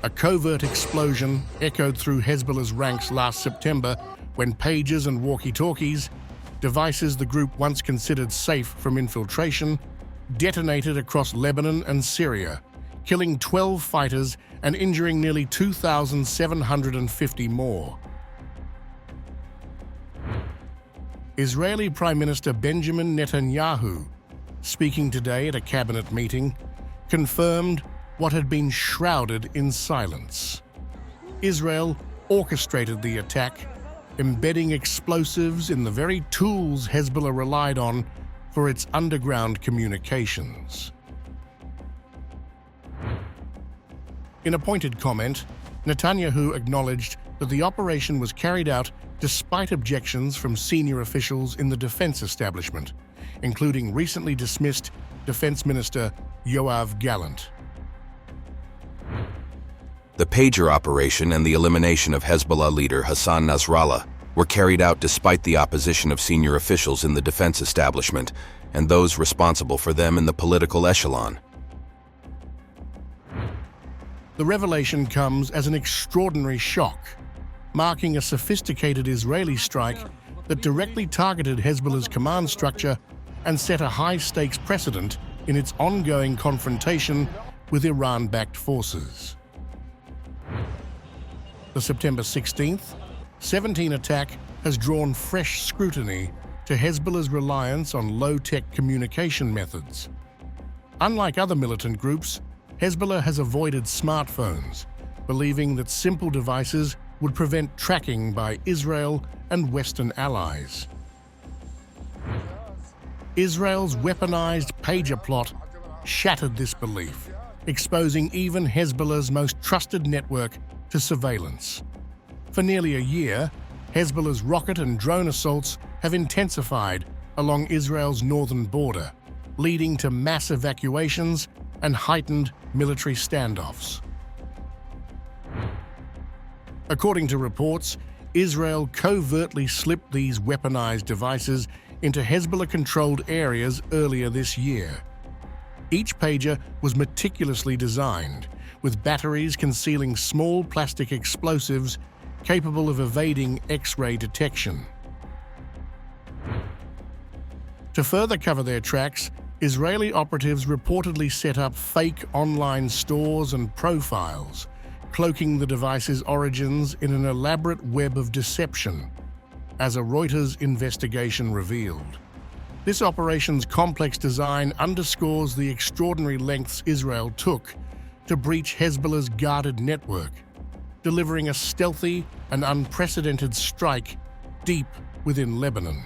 A covert explosion echoed through Hezbollah's ranks last September when pagers and walkie-talkies, devices the group once considered safe from infiltration, detonated across Lebanon and Syria, killing 12 fighters and injuring nearly 2,750 more. Israeli Prime Minister Benjamin Netanyahu, speaking today at a cabinet meeting, confirmed what had been shrouded in silence. Israel orchestrated the attack, embedding explosives in the very tools Hezbollah relied on for its underground communications. In a pointed comment, Netanyahu acknowledged that the operation was carried out despite objections from senior officials in the defense establishment, including recently dismissed Defense Minister Yoav Gallant. The pager operation and the elimination of Hezbollah leader Hassan Nasrallah were carried out despite the opposition of senior officials in the defense establishment and those responsible for them in the political echelon. The revelation comes as an extraordinary shock, marking a sophisticated Israeli strike that directly targeted Hezbollah's command structure and set a high-stakes precedent in its ongoing confrontation with Iran-backed forces. The September 16th, 17 attack has drawn fresh scrutiny to Hezbollah's reliance on low-tech communication methods. Unlike other militant groups, Hezbollah has avoided smartphones, believing that simple devices would prevent tracking by Israel and Western allies. Israel's weaponized pager plot shattered this belief, exposing even Hezbollah's most trusted network to surveillance. For nearly a year, Hezbollah's rocket and drone assaults have intensified along Israel's northern border, leading to mass evacuations and heightened military standoffs. According to reports, Israel covertly slipped these weaponized devices into Hezbollah-controlled areas earlier this year. Each pager was meticulously designed, with batteries concealing small plastic explosives capable of evading X-ray detection. To further cover their tracks, Israeli operatives reportedly set up fake online stores and profiles, cloaking the device's origins in an elaborate web of deception, as a Reuters investigation revealed. This operation's complex design underscores the extraordinary lengths Israel took to breach Hezbollah's guarded network, delivering a stealthy and unprecedented strike deep within Lebanon.